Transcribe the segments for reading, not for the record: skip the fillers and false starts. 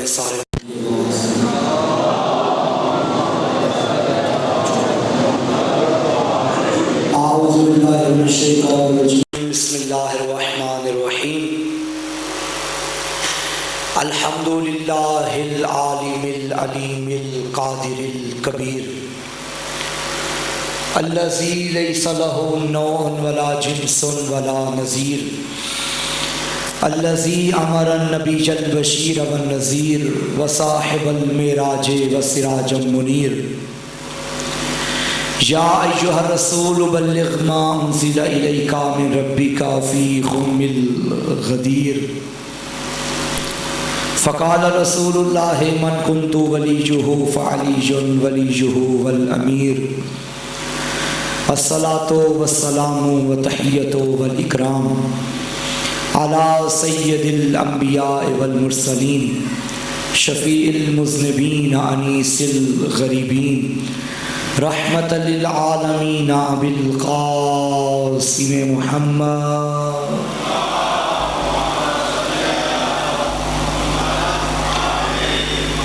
والے سارے اعوذ باللہ من الشیطان الرجیم بسم اللہ الرحمن الرحیم الحمد للہ العالم العلیم القادر الکبیر الذی لیس له نوع ولا جنس ولا نظیر الذی امر النبی البشیر والنذیر وصاحب المعراج وسراج منیر یا ایھا الرسول بلغ ما انزل الیک من ربک فی ام الغدیر فقال رسول اللہ من کنت ولیہ فعلی ولیہ والامیر الصلاۃ والسلام وتحیۃ والاکرام علی سید الانبیاء والمرسلین شفیع المذنبین انیس الغریبین رحمت للعالمین بالقاسم محمد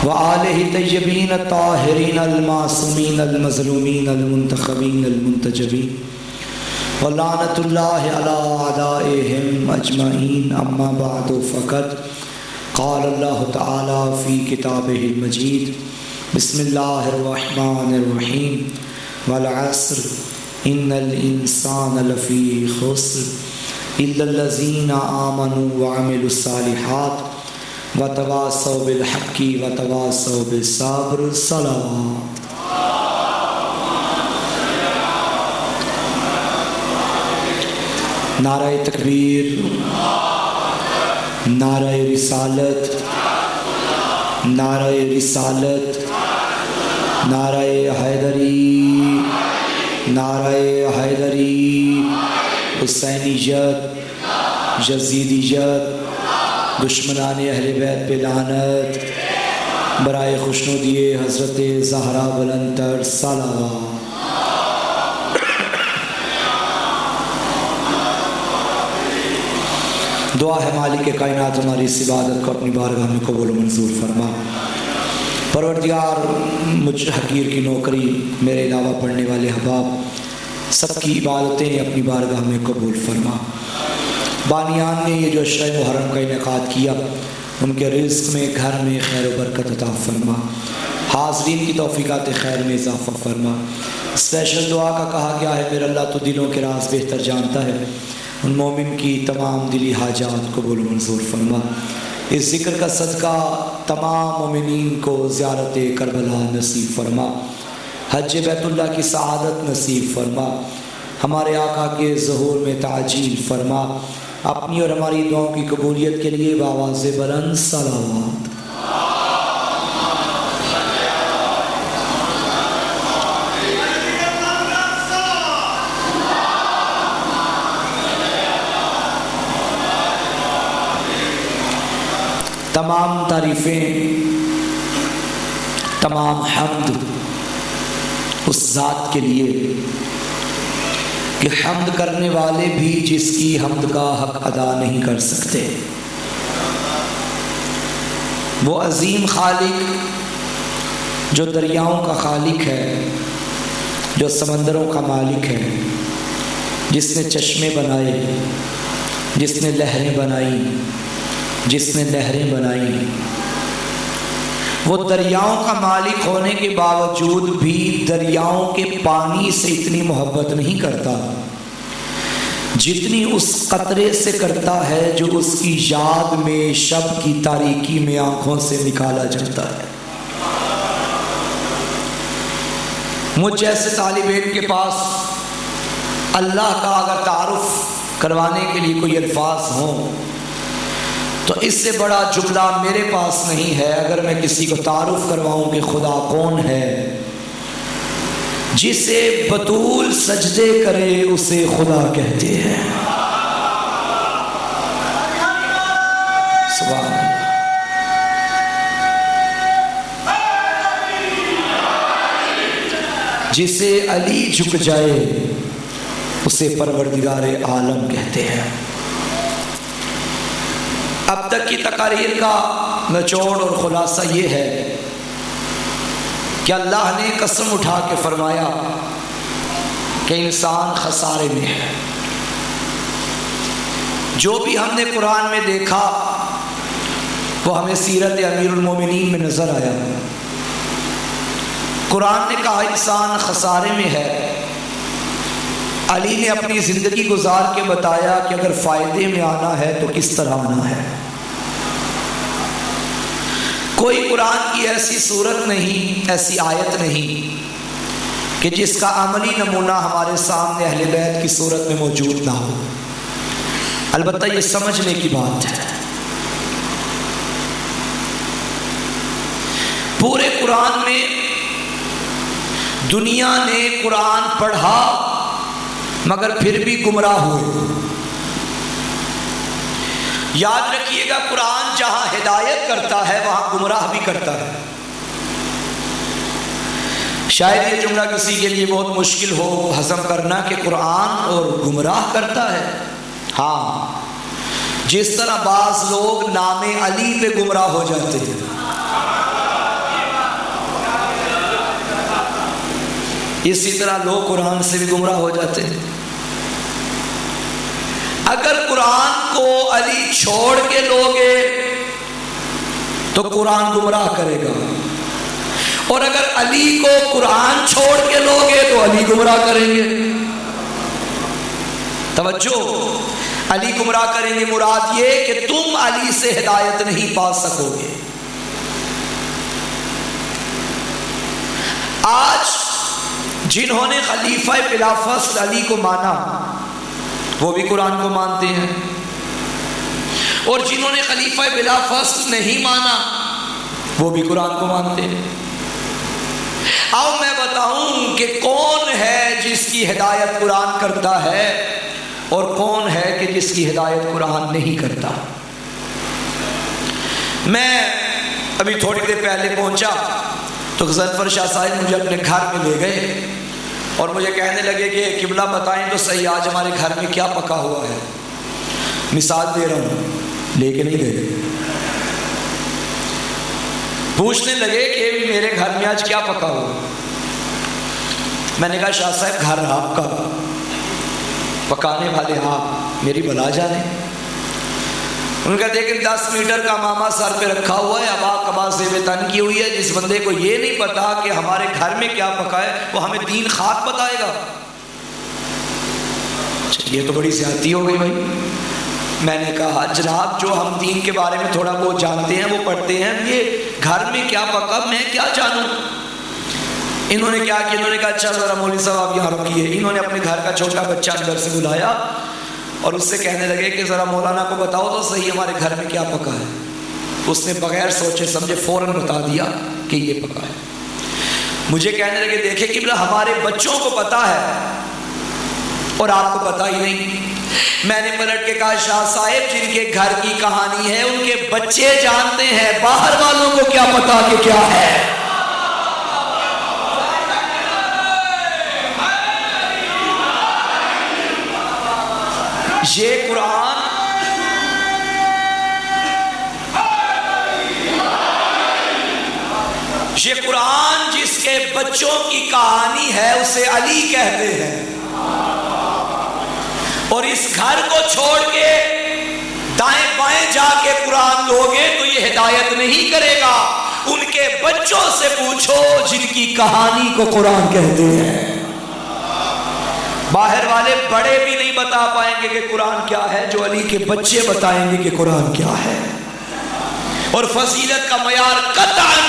وآلہ طیبین الطاہرین المعصومین المظلومین المنتخبین المنتجبین ولعنۃ اللہ علی اعدائہم اجمعین اما بعد فقد قال اللہ تعالی فی کتابہ المجید بسم اللہ الرحمن الرحیم والعصر ان الانسان لفی خسر الا الذین آمنوا وعملوا الصالحات وتواصوا بالحق وتواصوا بالصبر صلوات نعرہ تکبیر، نعرہ رسالت، نعرہ رسالت، نعرہ حیدری، نعرہ حیدری، حسینیت، یزیدیت، دشمنان اہل بیت پہ لعنت، برائے خوشنودی حضرت زہرا بلند تر صلوات۔ دعا ہے مالک کائنات ہماری اس عبادت کو اپنی بارگاہ میں قبول و منظور فرما۔ پروردگار مجھ حقیر کی نوکری، میرے علاوہ پڑھنے والے احباب سب کی عبادتیں اپنی بارگاہ میں قبول فرما۔ بانیان نے یہ جو عشرہ محرم کا انعقاد کیا ان کے رزق میں، گھر میں خیر و برکت عطا فرما، حاضرین کی توفیقات خیر میں اضافہ فرما۔ اسپیشل دعا کا کہا گیا ہے میرا اللہ تو دلوں کے راز بہتر جانتا ہے، ان مومن کی تمام دلی حاجات قبول و منظور فرما۔ اس ذکر کا صدقہ تمام مومنین کو زیارت کربلا نصیب فرما، حج بیت اللہ کی سعادت نصیب فرما، ہمارے آقا کے ظہور میں تعجیل فرما، اپنی اور ہماری دعاؤں کی قبولیت کے لیے بآواز بلند صلوات۔ تمام تعریفیں، تمام حمد اس ذات کے لیے کہ حمد کرنے والے بھی جس کی حمد کا حق ادا نہیں کر سکتے۔ وہ عظیم خالق جو دریاؤں کا خالق ہے، جو سمندروں کا مالک ہے، جس نے چشمے بنائے، جس نے لہریں بنائی، جس نے نہریں بنائی، وہ دریاؤں کا مالک ہونے کے باوجود بھی دریاؤں کے پانی سے اتنی محبت نہیں کرتا جتنی اس قطرے سے کرتا ہے جو اس کی یاد میں شب کی تاریکی میں آنکھوں سے نکالا جاتا ہے۔ مجھ جیسے طالب علم کے پاس اللہ کا اگر تعارف کروانے کے لیے کوئی الفاظ ہوں تو اس سے بڑا جملہ میرے پاس نہیں ہے اگر میں کسی کو تعارف کرواؤں کہ خدا کون ہے۔ جسے بطول سجدے کرے اسے خدا کہتے ہیں۔ سبحان اللہ۔ جسے علی جھک جائے اسے پروردگار عالم کہتے ہیں۔ اب تک کی تقاریر کا نچوڑ اور خلاصہ یہ ہے کہ اللہ نے قسم اٹھا کے فرمایا کہ انسان خسارے میں ہے۔ جو بھی ہم نے قرآن میں دیکھا وہ ہمیں سیرت امیر المومنین میں نظر آیا۔ قرآن نے کہا انسان خسارے میں ہے۔ علی نے اپنی زندگی گزار کے بتایا کہ اگر فائدے میں آنا ہے تو کس طرح آنا ہے۔ کوئی قرآن کی ایسی صورت نہیں، ایسی آیت نہیں کہ جس کا عملی نمونہ ہمارے سامنے اہل بیت کی صورت میں موجود نہ ہو۔ البتہ یہ سمجھنے کی بات ہے، پورے قرآن میں دنیا نے قرآن پڑھا مگر پھر بھی گمراہ ہوئے۔ یاد رکھیے گا، قرآن جہاں ہدایت کرتا ہے وہاں گمراہ بھی کرتا ہے۔ شاید یہ جملہ کسی کے لیے بہت مشکل ہو ہضم کرنا کہ قرآن اور گمراہ کرتا ہے۔ ہاں، جس طرح بعض لوگ نام علی پہ گمراہ ہو جاتے ہیں، اسی طرح لوگ قرآن سے بھی گمراہ ہو جاتے ہیں۔ اگر قرآن کو علی چھوڑ کے لوگے تو قرآن گمراہ کرے گا، اور اگر علی کو قرآن چھوڑ کے لوگے تو علی گمراہ کریں گے۔ توجہ، علی گمراہ کریں گے مراد یہ کہ تم علی سے ہدایت نہیں پا سکو گے۔ آج جنہوں نے خلیفہ بلا فصل علی کو مانا وہ بھی قرآن کو مانتے ہیں، اور جنہوں نے خلیفہ بلا فصل نہیں مانا وہ بھی قرآن کو مانتے ہیں۔ آؤ میں بتاؤں کہ کون ہے جس کی ہدایت قرآن کرتا ہے اور کون ہے کہ جس کی ہدایت قرآن نہیں کرتا۔ میں ابھی تھوڑی دیر پہلے پہنچا تو غضنفر شاہ صاحب مجھے اپنے گھر میں لے گئے اور مجھے کہنے لگے کہ قبلہ بتائیں تو صحیح آج ہمارے گھر میں کیا پکا ہوا ہے۔ مثال دے رہا ہوں، لے کے نہیں گئے، پوچھنے لگے کہ میرے گھر میں آج کیا پکا ہوا۔ میں نے کہا شاہ صاحب گھر آپ کا، پکانے والے آپ، میری بلا جانے۔ ان کا لیکن 10 میٹر کا ماما سر پہ رکھا ہوا ہے، ابا کبا زیب تن کی ہوئی ہے، جس بندے کو یہ نہیں پتا کہ ہمارے گھر میں کیا پکا ہے وہ ہمیں دین خاک بتائے گا۔ یہ تو بڑی زیادتی ہو گئی بھائی۔ میں نے کہا جناب جو ہم دین کے بارے میں تھوڑا بہت جانتے ہیں وہ پڑھتے ہیں، یہ گھر میں کیا پکا میں کیا جانوں۔ انہوں نے کیا کہ انہوں نے کہا اچھا ذرا مولوی صاحب آپ یہاں رکیے۔ انہوں نے اپنے گھر کا چھوٹا بچہ اندر سے بلایا اور اس سے کہنے لگے کہ ذرا مولانا کو بتاؤ تو صحیح ہمارے گھر میں کیا پکا ہے۔ اس نے بغیر سوچے سمجھے فوراً بتا دیا کہ یہ پکا ہے۔ مجھے کہنے لگے دیکھیں کہ ہمارے بچوں کو پتا ہے اور آپ کو پتا ہی نہیں۔ میں نے پلٹ کے کہا شاہ صاحب جن کے گھر کی کہانی ہے ان کے بچے جانتے ہیں، باہر والوں کو کیا پتا کہ کیا ہے۔ یہ قرآن جس کے بچوں کی کہانی ہے اسے علی کہتے ہیں، اور اس گھر کو چھوڑ کے دائیں بائیں جا کے قرآن لوگے تو یہ ہدایت نہیں کرے گا۔ ان کے بچوں سے پوچھو جن کی کہانی کو قرآن کہتے ہیں۔ باہر والے بڑے بھی نہیں بتا پائیں گے کہ قرآن کیا ہے، جو علی کے بچے بتائیں گے کہ قرآن کیا ہے۔ اور فضیلت کا معیار قطعاً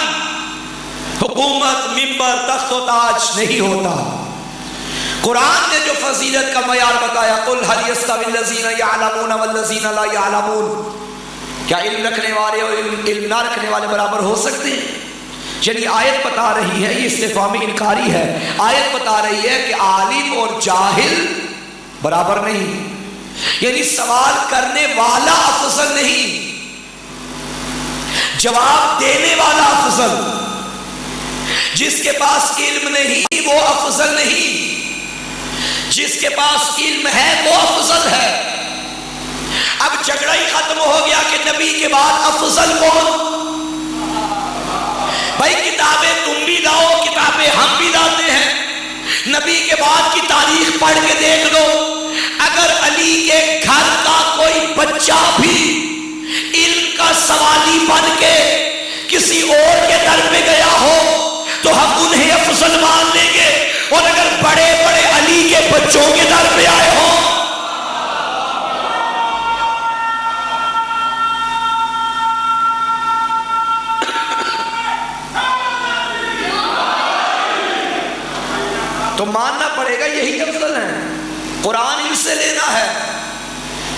حکومت، منبر، تخت و تاج نہیں ہوتا۔ قرآن نے جو فضیلت کا معیار بتایا قل هل يستوي الذين يعلمون والذين لا يعلمون، کیا علم رکھنے والے اور علم نہ رکھنے والے برابر ہو سکتے ہیں؟ یعنی آیت بتا رہی ہے، یہ استفہام انکاری ہے، آیت بتا رہی ہے کہ عالم اور جاہل برابر نہیں، یعنی سوال کرنے والا افضل نہیں، جواب دینے والا افضل، جس کے پاس علم نہیں وہ افضل نہیں، جس کے پاس علم ہے وہ افضل ہے۔ اب جھگڑا ہی ختم ہو گیا کہ نبی کے بعد افضل کون؟ بھائی کتابیں تم بھی لاؤ، کتابیں ہم بھی لاتے ہیں، نبی کے بعد کی تاریخ پڑھ کے دیکھ لو، اگر علی کے گھر کا کوئی بچہ بھی علم کا سوالی بن کے کسی اور کے در پہ گیا ہو تو ہم انہیں افضل مان لیں گے، اور اگر بڑے بڑے علی کے بچوں کے در پہ آئے ہوں تو ماننا پڑے گا یہی افضل ہیں، قرآن ان سے لینا ہے۔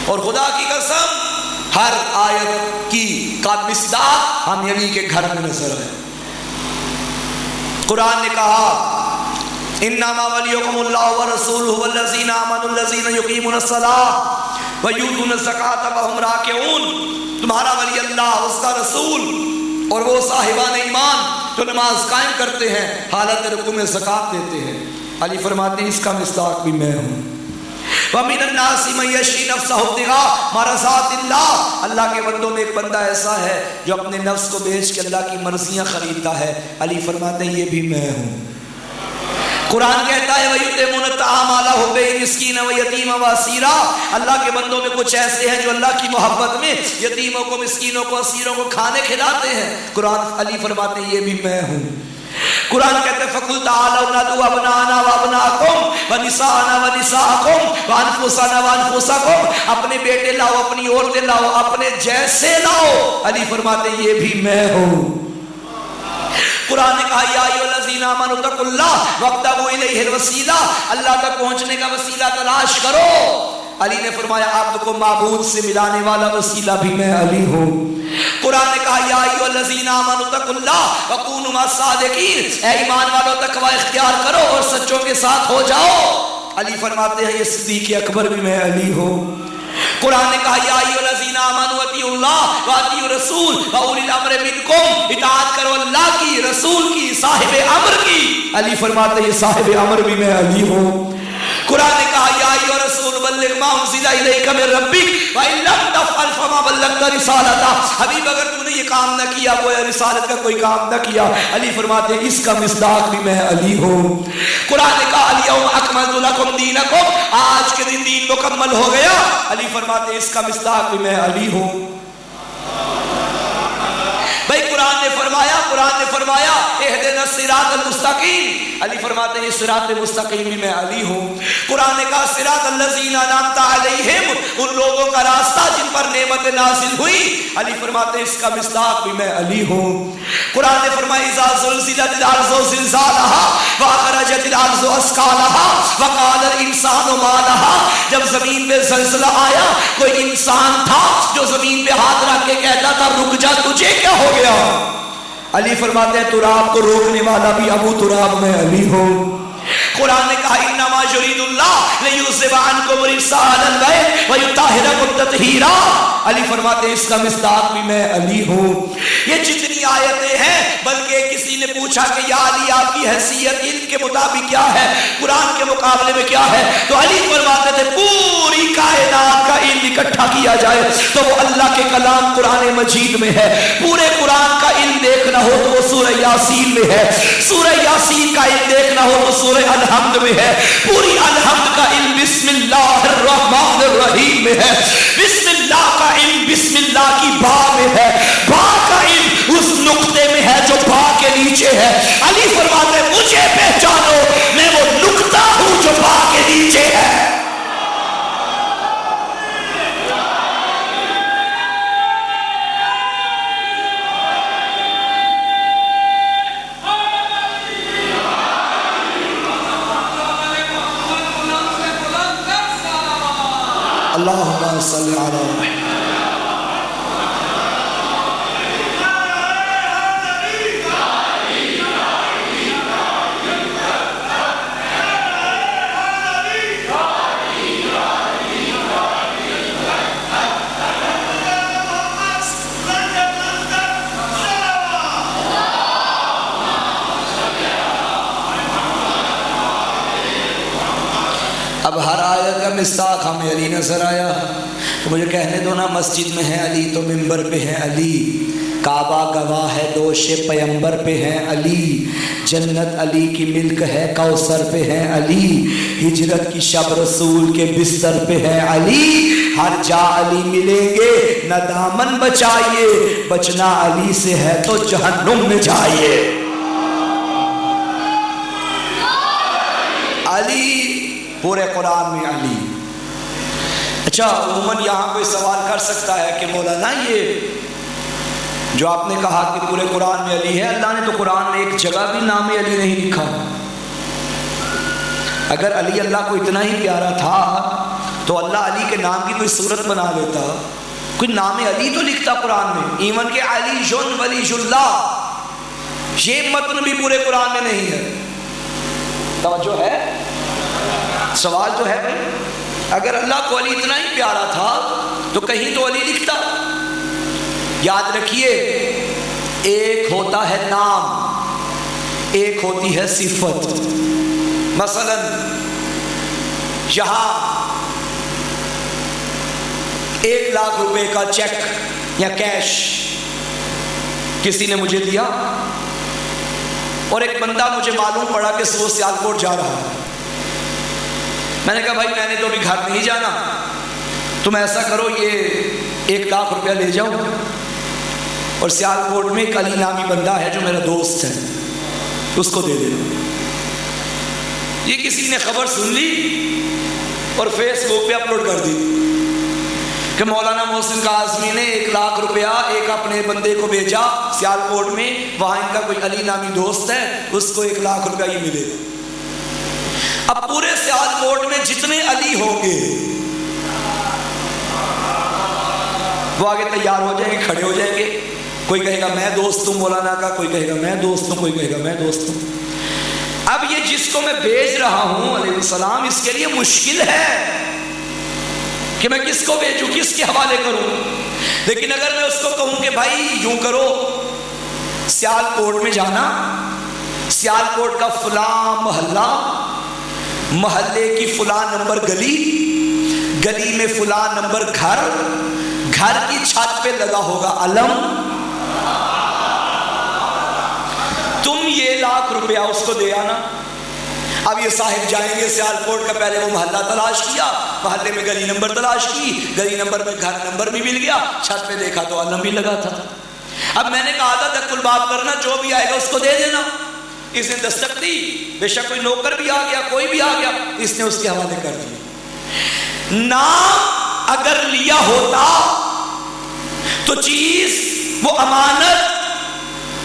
اور خدا کی قسم ہر آیت کی کا مصداق ہم علی کے گھر میں نظر آئے۔ قرآن نے کہا انما ولیکم اللہ ورسولہ والذین آمنوا الذین یقیمون الصلاۃ ویؤتون الزکاۃ وہم راکعون، تمہارا ولی اللہ، اس کا رسول اور وہ صاحبان ایمان جو نماز قائم کرتے ہیں، حالت رکوع میں زکوٰۃ دیتے ہیں۔ علی فرماتے ہیں اس کا مصداق بھی میں ہوں۔ وَمِنَ النَّاسِ مَن يَشْرِي نَفْسَهُ ابْتِغَاءَ مَرْضَاتِ اللَّهِ، اللہ کے بندوں میں ایک بندہ ایسا ہے جو اپنے نفس کو بیچ کے اللہ کی مرضیاں خریدتا ہے۔ علی فرماتے ہیں یہ بھی میں ہوں۔ قرآن کہتا ہے وَيُطْعِمُونَ الطَّعَامَ عَلَىٰ حُبِّهِ مِسْكِينًا وَيَتِيمًا وَأَسِيرًا، اللہ کے بندوں میں کچھ ایسے ہیں جو اللہ کی محبت میں یتیموں کو، مسکینوں کو، اسیروں کو کھانے کھلاتے ہیں۔ قرآن علی فرماتے ہیں یہ بھی میں ہوں۔ قرآن کہتے ہیں فَقُلْ تَعَالَوْا نَدْعُوا أَبْنَاءَنَا وَأَبْنَاءَكُمْ وَنِسَاءَنَا وَنِسَاءَكُمْ وَأَنفُسَنَا وَأَنفُسَكُمْ، اپنے بیٹے لاؤ، اپنی عورتیں لاؤ، اپنے جیسے لاؤ۔ علی فرماتے ہیں یہ بھی میں ہوں۔ قرآن نے کہا یا ایھا الذین آمنوا اتقوا اللہ وابتغوا الیہ الوسیلہ، اللہ تک پہنچنے کا وسیلہ تلاش کرو۔ علی نے فرمایا عبد کو معبود سے ملانے والا وسیلہ بھی میں علی ہوں۔ قرآن نے کہا یا ایھا الذین آمنوا اتقوا اللہ وکونوا مع الصادقین، اے ایمان والو تقوی اختیار کرو اور سچوں کے ساتھ ہو جاؤ۔ علی فرماتے ہیں یہ صدیق اکبر بھی میں علی ہوں۔ قرآن نے کہا یا ایھا الذین آمنوا اطیعوا اللہ واطیعوا الرسول واولی الامر منکم، اطاعت کرو اللہ کی، رسول کی، صاحب امر کی۔ علی فرماتے ہیں یہ صاحب امر بھی میں علی ہوں۔ قرآن نے کہا یا ایھا الرسول بلغ ما انزل الیک من ربک وان لم تفعل فما بلغت رسالتہ، حبیب اگر تو نے یہ کام نہ کیا، گویا رسالت کا کوئی کام نہ کیا۔ علی فرماتے ہیں اس کا مصداق بھی میں علی ہوں۔ قرآن نے کہا الیوم اکملت لکم دینکم، آج کے دن دین مکمل ہو گیا۔ علی فرماتے ہیں اس کا مصداق بھی میں علی ہوں۔ بھائی قرآن نے فرمایا اہدنا الصراط المستقیم، علی فرماتے ہیں صراط مستقیم بھی میں علی ہوں۔ قرآن نے کہا صراط الذین انعمت علیہم، ان لوگوں کا راستہ جن پر نعمت نازل ہوئی۔ علی فرماتے ہیں اس کا مصداق بھی میں علی ہوں۔ قرآن نے فرمایا اذا زلزلت الارض زلزالها واخرجت الارض اثقالها وقال الانسان ما لها، جب زمین پہ زلزلہ آیا کوئی انسان تھا جو زمین پہ ہاتھ رکھ کے کہتا تھا رک جا، تجھے کیا ہو گیا؟ علی فرماتے ہیں تراب کو روکنے والا بھی ابو تراب میں علی ہوں۔ قرآن نے کہا انما یرید اللہ لیذھب عنکم الرجس اہل البیت ویطہرکم تطہیرا، علی فرماتے ہیں اس کا مصداق بھی میں علی ہوں۔ یہ جتنی آیتیں ہیں، بلکہ کسی نے پوچھا کہ یا علی آپ کی حیثیت علم کے مطابق کیا ہے، قرآن کے مقابلے میں کیا ہے، تو علی فرماتے تھے پوری کائنات کا علم اکٹھا کیا جائے تو وہ اللہ کے کلام قرآن مجید میں ہے۔ پورے قرآن کا علم دیکھنا ہو تو وہ سورہ یاسین میں ہے، سورہ یاسین کا علم دیکھنا ہو تو سورہ الحمد میں ہے، پوری الحمد کا علم بسم اللہ الرحمن الرحیم میں ہے، بسم اللہ کا علم بسم اللہ کی با میں ہے، با کا علم اس نقطے میں ہے جو با کے نیچے ہے۔ علی فرماتے ہیں مجھے پہچانو، میں وہ نقطہ ہوں جو با کے نیچے ہے۔ اللہم صلی علی محمد۔ اب ہر آیت کا مصداق ہمیں علی نظر آیا۔ تو مجھے کہنے دو نا، مسجد میں ہے علی تو منبر پہ ہے علی، کعبہ گواہ ہے دوش پیمبر پہ ہے علی، جنت علی کی ملک ہے کوثر پہ ہے علی، ہجرت کی شب رسول کے بستر پہ ہے علی، ہر جا علی ملیں گے نہ دامن بچائیے، بچنا علی سے ہے تو جہنم میں جائیے۔ علی پورے قرآن میں علی۔ اچھا عموماً یہاں کوئی سوال کر سکتا ہے کہ مولانا یہ جو آپ نے کہا کہ پورے قرآن میں علی ہے، اللہ نے تو قرآن میں ایک جگہ بھی نام علی نہیں لکھا۔ اگر علی اللہ کو اتنا ہی پیارا تھا تو اللہ علی کے نام کی کوئی صورت بنا لیتا، کوئی نام علی تو لکھتا قرآن میں، ایون کہ علی جن ولی اللہ، یہ متن بھی پورے قرآن میں نہیں ہے۔ توجہ ہے؟ سوال جو ہے بھائی، اگر اللہ کو علی اتنا ہی پیارا تھا تو کہیں تو علی لکھتا۔ یاد رکھیے، ایک ہوتا ہے نام، ایک ہوتی ہے صفت۔ مثلا یہاں 1,00,000 روپے کا چیک یا کیش کسی نے مجھے دیا اور ایک بندہ مجھے معلوم پڑا کہ وہ سیالکوٹ جا رہا ہے۔ میں نے کہا بھائی میں نے تو ابھی گھر نہیں جانا، تم ایسا کرو یہ 1,00,000 روپیہ لے جاؤ اور سیالکوٹ میں ایک علی نامی بندہ ہے جو میرا دوست ہے، اس کو دے دینا۔ یہ کسی نے خبر سن لی اور فیس بک پہ اپلوڈ کر دی کہ مولانا محسن کاظمی نے 1,00,000 روپیہ ایک اپنے بندے کو بھیجا سیالکوٹ میں، وہاں ان کا کوئی علی نامی دوست ہے، اس کو 1,00,000 روپیہ یہ ملے گا۔ اب پورے سیالکوٹ میں جتنے علی ہوں گے وہ آگے تیار ہو جائیں گے، کھڑے ہو جائیں گے، کوئی کہے گا میں دوست ہوں مولانا کا، کوئی کہے گا میں دوست ہوں، کوئی کہے گا میں دوست ہوں۔ اب یہ جس کو میں بھیج رہا ہوں علیہ السلام، اس کے لیے مشکل ہے کہ میں کس کو بھیجوں، کس کے حوالے کروں۔ لیکن اگر میں اس کو کہوں کہ بھائی یوں کرو، سیالکوٹ میں جانا، سیالکوٹ کا فلاں محلہ، محلے کی فلاں نمبر گلی، گلی میں فلاں نمبر گھر، گھر کی چھت پہ لگا ہوگا علم، تم یہ 1,00,000 روپیہ اس کو دے آنا۔ اب یہ صاحب جائیں گے سیالکوٹ کا، پہلے وہ محلہ تلاش کیا، محلے میں گلی نمبر تلاش کی، گلی نمبر میں گھر نمبر بھی مل گیا، چھت پہ دیکھا تو علم بھی لگا تھا۔ اب میں نے کہا تھا دق الباب کرنا، جو بھی آئے گا اس کو دے دینا۔ اس نے دستک دی، بے شک کوئی نوکر بھی آ گیا، کوئی بھی آ گیا، اس نے اس کے حوالے کر دیا۔ نام اگر لیا ہوتا تو چیز وہ امانت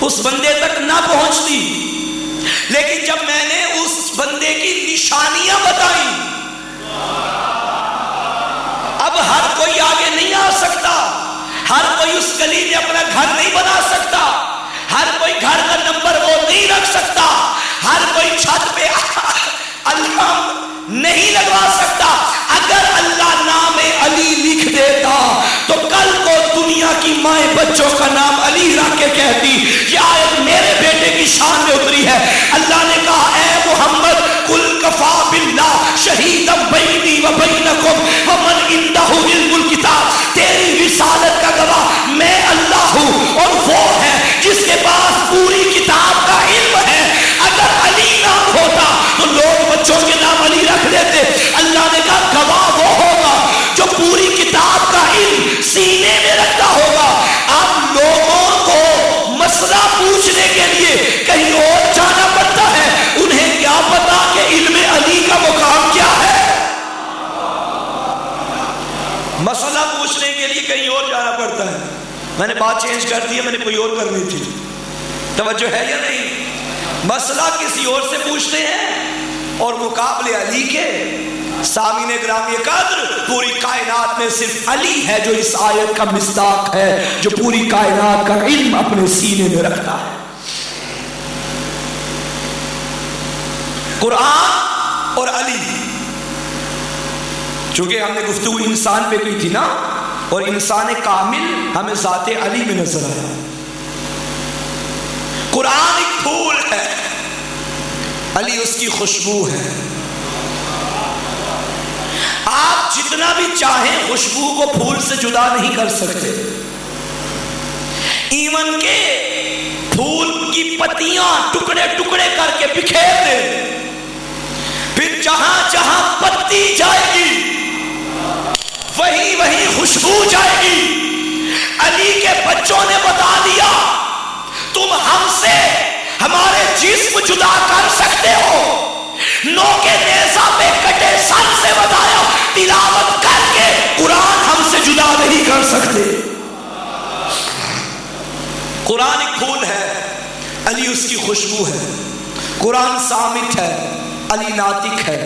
اس بندے تک نہ پہنچتی، لیکن جب میں نے اس بندے کی نشانیاں بتائیں، اب ہر کوئی آگے نہیں آ سکتا، ہر کوئی اس گلی میں اپنا گھر نہیں بنا سکتا، ہر کوئی گھر کا نمبر وہ نہیں رکھ سکتا، ہر کوئی چھت پہ علم نہیں لگوا سکتا۔ اگر اللہ نام علی لکھ دیتا تو کل کو دنیا کی مائیں بچوں کا نام علی رکھ کے کہتی یہ آیت میرے بیٹے کی شان میں اتری ہے۔ اللہ نے کہا اے محمد قل کفا باللہ شہیدا بینی و بینکم ومن عندہ علم الکتاب، تیری رسالت کا گواہ میں اللہ ہوں اور وہ ہے جس کے پاس پوری کتاب کا علم ہے۔ اگر علی نام ہوتا تو لوگ بچوں کے نام علی رکھ دیتے۔ اللہ نے کہا گواہ وہ ہوگا جو پوری کتاب کا علم سینے میں رکھتا ہوگا۔ اب لوگوں کو مسئلہ پوچھنے کے لیے کہیں اور جانا پڑتا ہے، انہیں کیا پتا کہ علم علی کا مقام کیا ہے۔ مسئلہ پوچھنے کے لیے کہیں اور جانا پڑتا ہے۔ میں نے بات چینج کر دی ہے، میں نے کوئی اور کرنی تھی، توجہ ہے یا نہیں؟ مسئلہ کسی اور سے پوچھتے ہیں اور مقابلے علی کے۔ سامعین گرامی قدر، پوری کائنات میں صرف علی ہے جو اس آیت کا مصداق ہے، جو پوری کائنات کا علم اپنے سینے میں رکھتا ہے۔ قرآن اور علی، چونکہ ہم نے گفتگو انسان پہ کی تھی نا، اور انسان کامل ہمیں ذات علی میں نظر آیا۔ قرآن ایک پھول ہے، علی اس کی خوشبو ہے۔ آپ جتنا بھی چاہیں خوشبو کو پھول سے جدا نہیں کر سکتے. ایون کے پھول کی پتیاں ٹکڑے ٹکڑے کر کے بکھیر دیں, پھر جہاں جہاں پتی جائے گی وہیں وہیں خوشبو جائے گی. علی کے بچوں نے بتا دیا تم ہم سے ہمارے جسم جدا کر سکتے ہو, نوکے نیزہ پہ کٹے سر سے بتایا تلاوت کر کے قرآن ہم سے جدا نہیں کر سکتے. قرآن ایک پھول ہے, علی اس کی خوشبو ہے. قرآن صامت ہے, علی ناطق ہے.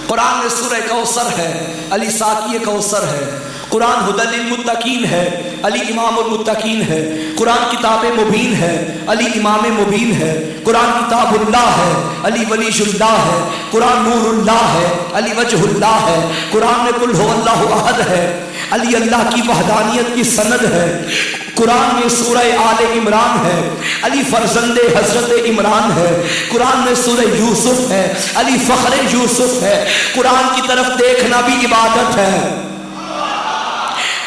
قرآن میں سورہ کوثر ہے, علی ساقی کوثر ہے. قرآن ھدی للمتقین ہے, علی امام المتقین ہے. قرآن کتاب مبین ہے, علی امام مبین ہے. قرآن کتاب اللہ ہے, علی ولی اللہ ہے. قرآن نور اللہ ہے, علی وجہ اللہ ہے. قرآن میں قل ھو اللہ احد ہے, علی اللہ کی وحدانیت کی سند ہے. قرآن میں سورہ آل عمران ہے, علی فرزند حضرت عمران ہے. قرآن میں سورہ یوسف ہے, علی فخر یوسف ہے. قرآن کی طرف دیکھنا بھی عبادت ہے,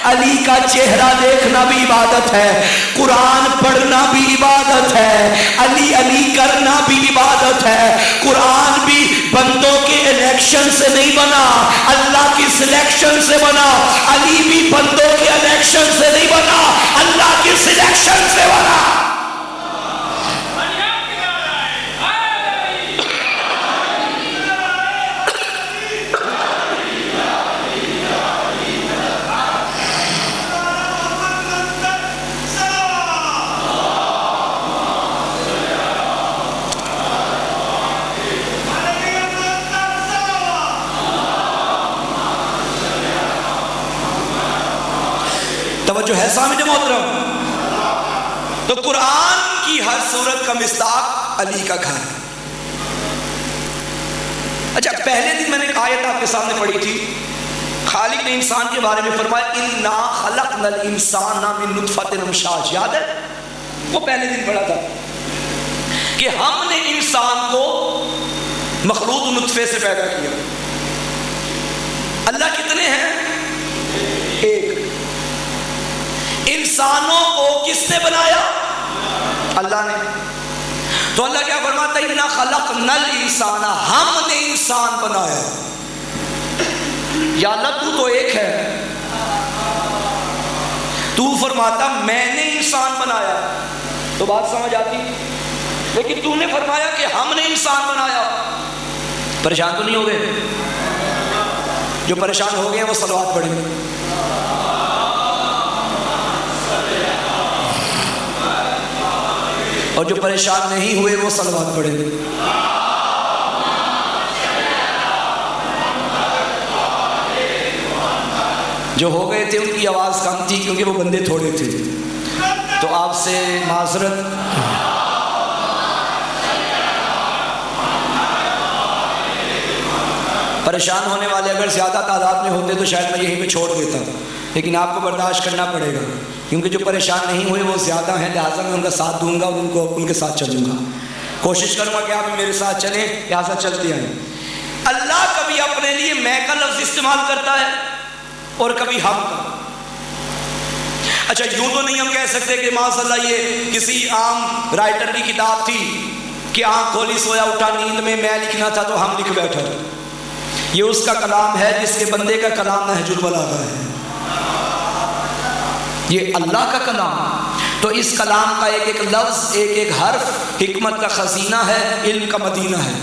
علی کا چہرہ دیکھنا بھی عبادت ہے. قرآن پڑھنا بھی عبادت ہے, علی علی کرنا بھی عبادت ہے. قرآن بھی بندوں کے الیکشن سے نہیں بنا, اللہ کی سلیکشن سے بنا. علی بھی بندوں کے الیکشن سے نہیں بنا, اللہ کی سلیکشن سے بنا. توجہ ہے سامنے محترم. تو قرآن کی ہر سورت کا مصداق علی کا گھر. اچھا, پہلے دن میں نے ایک آیت آپ کے سامنے پڑھی تھی, خالق نے انسان کے بارے میں فرمایا اِنَّا خَلَقْنَا الْإِنسَانَ مِن نُطْفَةٍ أَمْشَاجٍ. یاد ہے وہ پہلے دن پڑھا تھا کہ ہم نے انسان کو مخلوط نطفے سے پیدا کیا. اللہ کتنے ہیں؟ ایک. انسانوں کو کس نے بنایا؟ اللہ نے. تو اللہ کیا فرماتا ہے اِنَّا خَلَقْنَا الْإِنسَانَ, ہم نے انسان بنایا. یا اللہ تو ایک ہے, تو فرماتا میں نے انسان بنایا تو بات سمجھ آتی, لیکن تو نے فرمایا کہ ہم نے انسان بنایا. پریشان تو نہیں ہو گئے؟ جو پریشان ہو گئے وہ صلوات پڑھیں. اور جو پریشان نہیں ہوئے وہ صلوات پڑھیں گے. جو ہو گئے تھے ان کی آواز کم تھی کیونکہ وہ بندے تھوڑے تھے, تو آپ سے معذرت. پریشان ہونے والے اگر زیادہ تعداد میں ہوتے تو شاید میں یہیں پہ چھوڑ دیتا, لیکن آپ کو برداشت کرنا پڑے گا کیونکہ جو پریشان نہیں ہوئے وہ زیادہ ہیں, لہٰذا میں ان کا ساتھ دوں گا اور ان کے ساتھ چلوں گا. کوشش کروں گا کہ آپ میرے ساتھ چلیں, لہٰذا چلتے آئیں. اللہ کبھی اپنے لیے میں کا لفظ استعمال کرتا ہے اور کبھی ہم کا. اچھا, یوں تو نہیں ہم کہہ سکتے کہ ماشاء اللہ یہ کسی عام رائٹر کی کتاب تھی کہ آنکھ کھولی سویا اٹھا نیند میں لکھنا تھا تو ہم لکھ بیٹھا. یہ اس کا کلام ہے جس کے بندے کا کلام نہج البلاغہ ہے. یہ اللہ کا کلام. تو اس کلام کا ایک ایک لفظ, ایک ایک حرف حکمت کا خزینہ ہے, علم کا مدینہ ہے.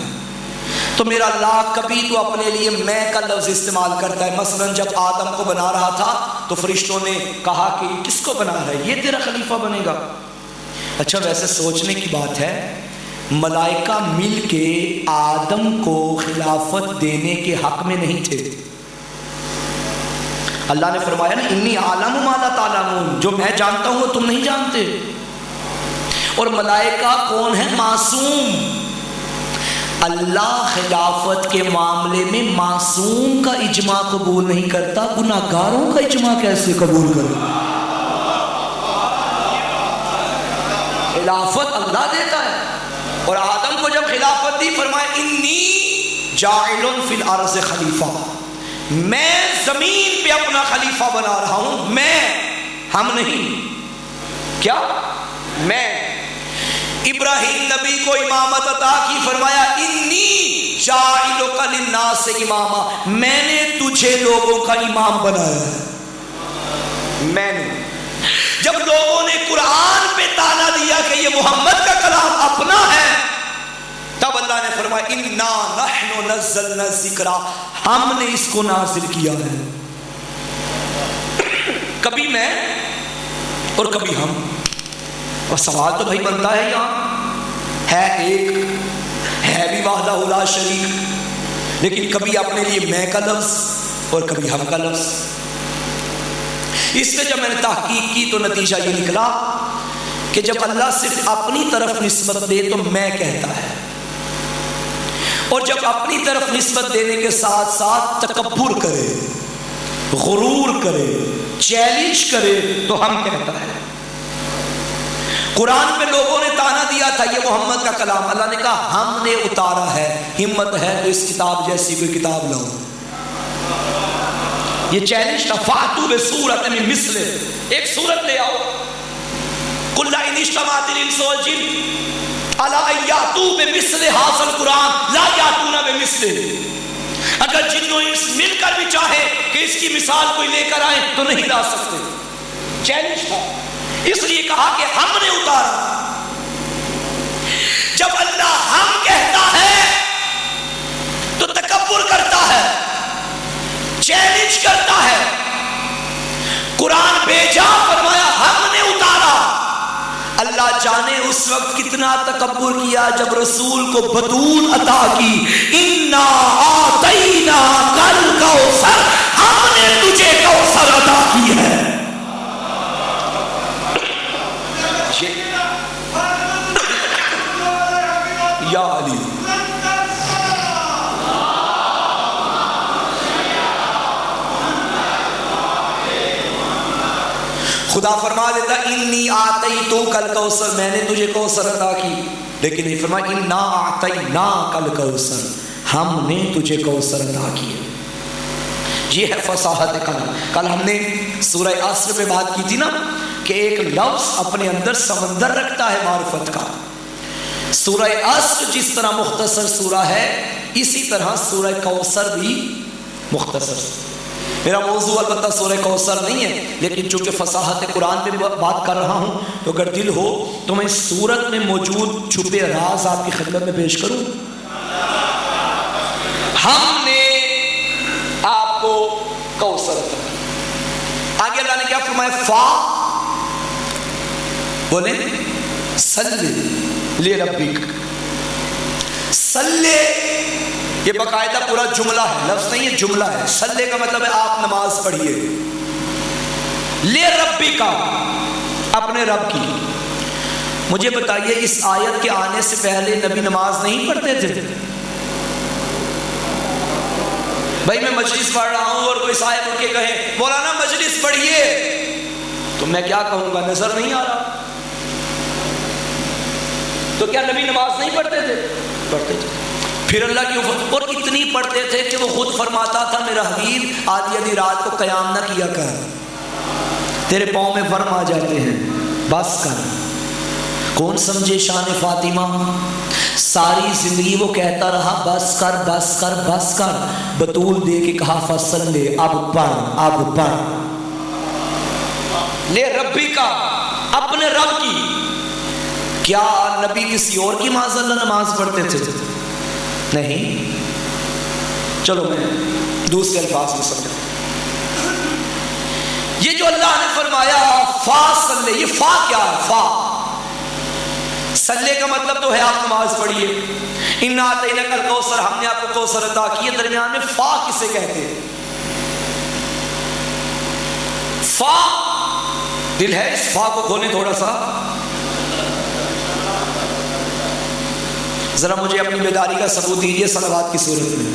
تو میرا اللہ کبھی تو اپنے لیے میں کا لفظ استعمال کرتا ہے. مثلا جب آدم کو بنا رہا تھا تو فرشتوں نے کہا کہ کس کو بنا رہا ہے, یہ تیرا خلیفہ بنے گا. اچھا, ویسے سوچنے کی بات ہے, ملائکہ مل کے آدم کو خلافت دینے کے حق میں نہیں تھے. اللہ نے فرمایا نا انی عالم ما لا تعلمون, جو میں جانتا ہوں وہ تم نہیں جانتے. اور ملائکہ کون ہے؟ معصوم. اللہ خلافت کے معاملے میں معصوم کا اجماع قبول نہیں کرتا, گناہگاروں کا اجماع کیسے قبول کرے؟ خلافت اللہ دیتا ہے. اور آدم کو جب خلافت دی فرمایا انی جاعل فی الارض خلیفہ, میں زمین پہ اپنا خلیفہ بنا رہا ہوں، میں، ہم نہیں، کیا؟ میں۔ ابراہیم نبی کو امامت عطا کی، فرمایا انی جاعلک للناس اماما، میں نے تجھے لوگوں کا امام بنایا ہے، میں نے۔ جب لوگوں نے قرآن پہ تانا دیا کہ یہ محمد کا کلام اپنا ہے، تب اللہ نے فرمایا انا نحن نزلنا الذکر، ہم نے اس کو نازل کیا ہے۔ کبھی میں اور کبھی ہم، اور سوال تو بھائی بنتا ہے، یہاں ہے ایک، ہے بھی وحدہ لا شریک، لیکن کبھی اپنے لیے میں کا لفظ اور کبھی ہم کا لفظ۔ اس میں جب میں نے تحقیق کی تو نتیجہ یہ نکلا کہ جب اللہ صرف اپنی طرف نسبت دے تو میں کہتا ہے، اور جب اپنی طرف نسبت دینے کے ساتھ ساتھ تکبر کرے، غرور کرے، چیلنج کرے تو ہم کہتا ہے۔ قرآن پہ لوگوں نے تانا دیا تھا یہ محمد کا کلام، اللہ نے کہا ہم نے اتارا ہے، ہمت ہے تو اس کتاب جیسی کوئی کتاب لاؤ۔ یہ چیلنج تھا، فاتو بسورۃ من مثلہ، ایک سورت لے آؤ۔ قل لئن اجتمعت الانس والجن علی ان یاتوا بمثل ھذا القرآن لا یاتون بمثلہ، اگر جن و انس مل کر بھی چاہے کہ اس کی مثال کوئی لے کر آئے تو نہیں لا سکتے۔ چیلنج تھا، اس لیے کہا کہ ہم نے اتارا۔ جب اللہ ہم کہتا ہے تو تکبر کرتا ہے، چیلنج کرتا ہے۔ قرآن بھیجا، فرمایا ہم نے اتارا۔ اللہ جانے اس وقت کتنا تکبر کیا جب رسول کو بطول عطا کی، انا اعطیناک الکوثر، ہم نے تجھے کوثر عطا کی ہے۔ یا علی، خدا فرما دیتا انی آتیتک الکوثر، میں نے تجھے کوثر عطا کی، لیکن نہیں فرمایا انا اعطیناک الکوثر، ہم نے تجھے کوثر عطا کی۔ یہ ہے فصاحت کلام۔ کل ہم نے سورہ عصر پہ بات کی تھی نا کہ ایک لفظ اپنے اندر سمندر رکھتا ہے معرفت کا۔ سورہ عصر جس طرح مختصر سورہ ہے، اسی طرح سورہ کوثر بھی مختصر۔ میرا موضوع البتہ سورہ کوثر نہیں ہے، لیکن چونکہ فصاحت قرآن پہ بات کر رہا ہوں تو اگر دل ہو تو میں اس سورت میں موجود چھپے راز آپ کی خدمت میں پیش کروں۔ ہم نے آپ کو کوثر عطا کی۔ آگے اللہ نے کیا فرمایا؟ فا، بولیں صلی لربک، صلی، یہ باقاعدہ پورا جملہ ہے، لفظ نہیں ہے، جملہ ہے۔ صلی کا مطلب ہے آپ نماز پڑھیے، لربک، اپنے رب کی۔ مجھے بتائیے اس آیت کے آنے سے پہلے نبی نماز نہیں پڑھتے تھے؟ بھائی میں مجلس پڑھ رہا ہوں اور کوئی صاحب اٹھ کے کہے مولانا مجلس پڑھیے، تو میں کیا کہوں گا؟ نظر نہیں آ رہا۔ تو کیا نبی نماز نہیں پڑھتے تھے؟ پڑھتے تھے۔ پھر اللہ کی اور اتنی پڑھتے تھے کہ وہ خود فرماتا تھا میرا حبیب آدھی آدھی رات کو قیام نہ کیا کر، تیرے پاؤں میں ورم آ جاتے ہیں، بس کر۔ کون سمجھے شان فاطمہ؟ ساری زندگی وہ کہتا رہا بس کر بس کر بس کر، بطول دے کے کہا فصل لے، اب پڑھ اب پڑھ۔ لے ربی کا، اپنے رب کی۔ کیا نبی کسی اور کی معاذ اللہ نماز پڑھتے تھے؟ نہیں۔ چلو میں دوسرے الفاظ میں سمجھا۔ یہ جو اللہ نے فرمایا فا صلی، یہ فا کیا ہے؟ فا صلی کا مطلب تو ہے آپ نماز پڑھیے۔ انا اعطیناک الکوثر، ہم نے آپ کو کوثر عطا کی۔ درمیان میں فا کسے کہتے ہیں؟ فا دل ہے، اس فا کو کھولیں تھوڑا سا ذرا، مجھے اپنی بیداری کا ثبوت دیجیے صلوات کی صورت میں۔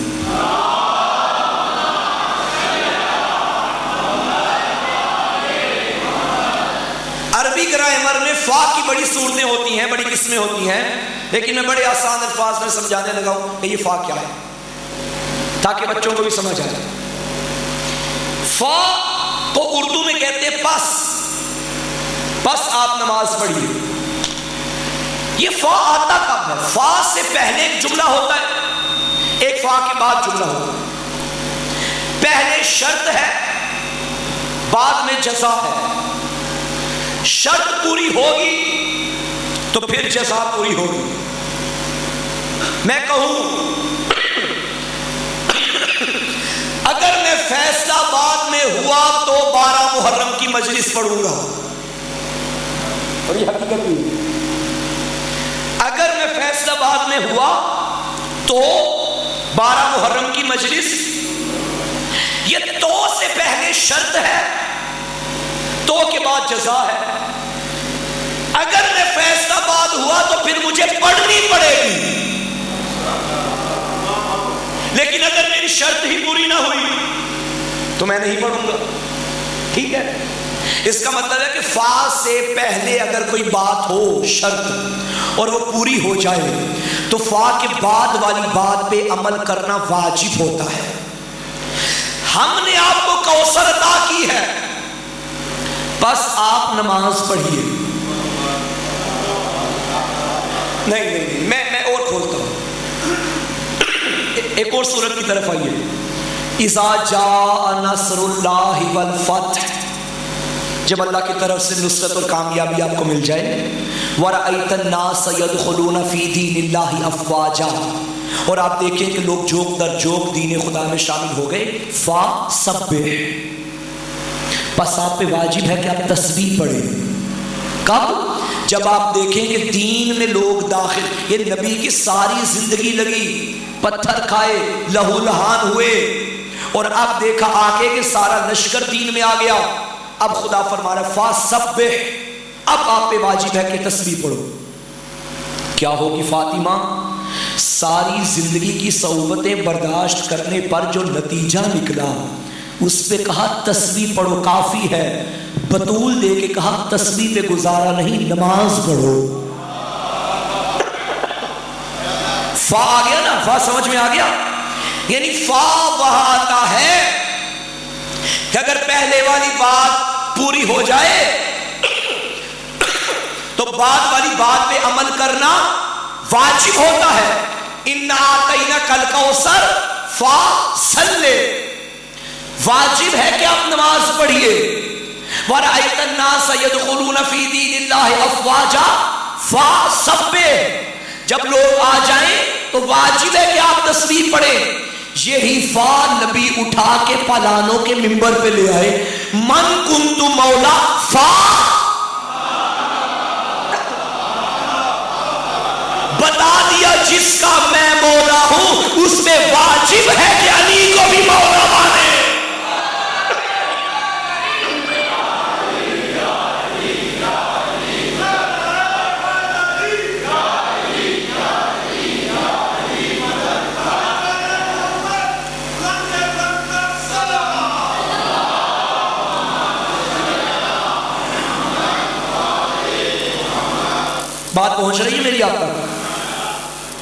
عربی گرامر میں فا کی بڑی صورتیں ہوتی ہیں، بڑی قسمیں ہوتی ہیں، لیکن میں بڑے آسان الفاظ میں سمجھانے لگا ہوں کہ یہ فا کیا ہے تاکہ بچوں کو بھی سمجھ آئے۔ فا کو اردو میں کہتے ہیں پس آپ نماز پڑھیے. یہ فا آتا کب ہے؟ فا سے پہلے ایک جملہ ہوتا ہے، ایک فا کے بعد جملہ ہوتا ہے. پہلے شرط ہے، بعد میں جزا ہے. شرط پوری ہوگی تو پھر جزا پوری ہوگی. میں کہوں اگر میں فیصلہ آباد میں ہوا تو 12 محرم کی مجلس پڑھوں گا، اور یہ حقیقت بھی. اگر میں فیصلہ آباد میں ہوا تو 12 محرم کی مجلس. یہ تو سے پہلے شرط ہے، تو کے بعد جزا ہے. اگر میں فیصلہ آباد ہوا تو پھر مجھے پڑھنی پڑے گی، لیکن اگر میری شرط ہی پوری نہ ہوئی تو میں نہیں پڑھوں گا. ٹھیک ہے؟ اس کا مطلب ہے کہ فا سے پہلے اگر کوئی بات ہو شرط اور وہ پوری ہو جائے تو فا کے بعد والی بات پہ عمل کرنا واجب ہوتا ہے. ہم نے آپ کو کوثر عطا کی ہے، بس آپ نماز پڑھیے. نہیں میں اور کھولتا ہوں. ایک اور سورت کی طرف آئیے. اذا جاء نصر اللہ والفتح، جب اللہ کی طرف سے نصرت اور کامیابی آپ کو مل جائے. وَرَأَيْتَ النَّاسَ يَدْخُلُونَ فِي دِينِ اللَّهِ أَفْوَاجًا، اور آپ دیکھیں کہ لوگ جوک در جوک دین خدا میں شامل ہو گئے. فَسَبِّحْ، بس آپ پہ واجب ہے کہ آپ تسبیح پڑھیں. کب؟ جب آپ دیکھیں کہ دین میں لوگ داخل. یہ نبی کی ساری زندگی لگی، پتھر کھائے، لہو لہان ہوئے، اور اب دیکھا آگے کہ سارا لشکر دین میں آ گیا. اب خدا فرما رہا ہے فَسَبِّحْ، اب آپ پہ واجب ہے کہ تسبیح پڑھو. کیا ہوگی فاطمہ؟ ساری زندگی کی صعوبتیں برداشت کرنے پر جو نتیجہ نکلا اس پہ کہا تسبیح پڑھو کافی ہے. بطول دے کے کہا تسبیح پہ گزارا نہیں، نماز پڑھو. فا آ گیا نا؟ فا سمجھ میں آ گیا. یعنی فا وہاں آتا ہے کہ اگر پہلے والی بات پوری ہو جائے تو بعد والی بات پہ عمل کرنا واجب ہوتا ہے. اِنَّا أَعْطَيْنَاكَ الْكَوْثَرَ فَصَلِّ، واجب ہے کہ آپ نماز پڑھیے. وَرَأَيْتَ النَّاسَ يَدْخُلُونَ فِي دِينِ اللَّهِ أَفْوَاجًا فَسَبِّحْ، جب لوگ آ جائیں تو واجب ہے کہ آپ تسبیح پڑھیں. یہی فا نبی اٹھا کے پالانوں کے منبر پہ لے آئے. من کنت مولا فا، بتا دیا جس کا میں مولا ہوں اس میں واجب ہے کہ علی کو بھی مولا مانے. بات پہنچ رہی ہے میری آپ تک؟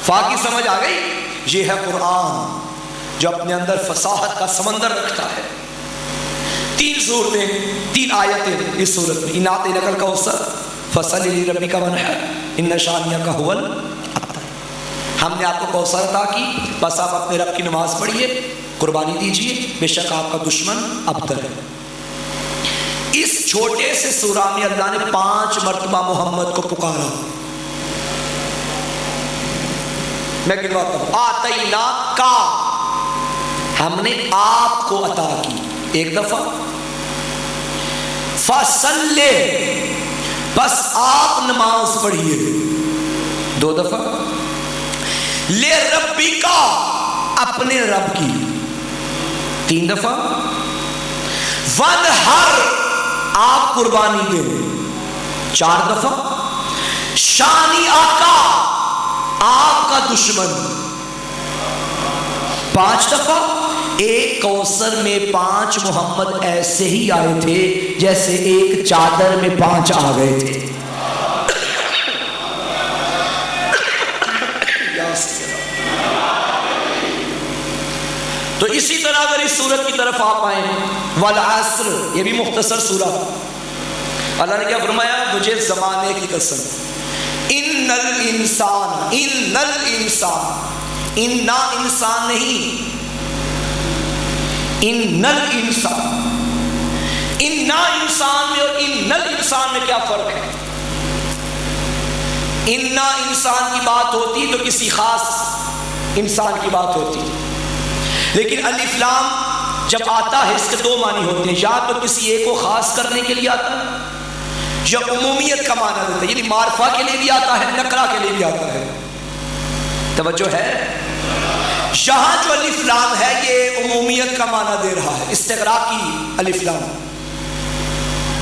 فا کی سمجھ آ گئی؟ یہ ہے قرآن جو اپنے اندر فصاحت کا سمندر رکھتا ہے. 3 صورتیں، 3 آیتیں اس صورت میں. اِنَّا أَعْطَيْنَاكَ الْكَوْثَرَ فَصَلِّ لِرَبِّكَ وَانْحَرْ إِنَّ شَانِئَكَ هُوَ الْأَبْتَرُ. ہم نے آپ کو کوثر عطا کی، بس آپ اپنے رب کی نماز پڑھیے، قربانی دیجیے، بے شک آپ کا دشمن ابتر ہے. اس چھوٹے سے سورہ میں اللہ نے 5 مرتبہ محمد کو پکارا. میں گنواتا ہوں. آتینا کا، ہم نے آپ کو عطا کی 1 دفعہ. فصلے، بس آپ نماز پڑھیے 2 دفعہ. لے ربی کا، اپنے رب کی 3 دفعہ. ونہر، آپ قربانی دیں 4 دفعہ. شانی آقا، آپ کا دشمن 5 دفعہ. ایک کوثر میں 5 محمد ایسے ہی آئے تھے جیسے ایک چادر میں 5 آ گئے تھے. تو اسی طرح اگر اس سورت سورت کی طرف آپ آئیں، والعصر، یہ بھی مختصر سورہ، اللہ نے کیا فرمایا؟ مجھے زمانے کی قسم، ان الانسان، ان الانسان، انا انسان نہیں، ان الانسان، انا انسان میں اور ان الانسان میں کیا فرق ہے؟ انا انسان کی بات ہوتی تو کسی خاص انسان کی بات ہوتی، لیکن الف لام جب آتا ہے اس کے دو معنی ہوتے ہیں، یا تو کسی ایک کو خاص کرنے کے لیے آتا ہے یا عمومیت کا معنی دیتا ہے، یعنی معرفہ کے لیے بھی آتا ہے، نکرہ کے لیے بھی آتا ہے۔ توجہ ہے؟ یہاں جو الف لام ہے یہ عمومیت کا معنی دے رہا ہے، استغراقی الف لام،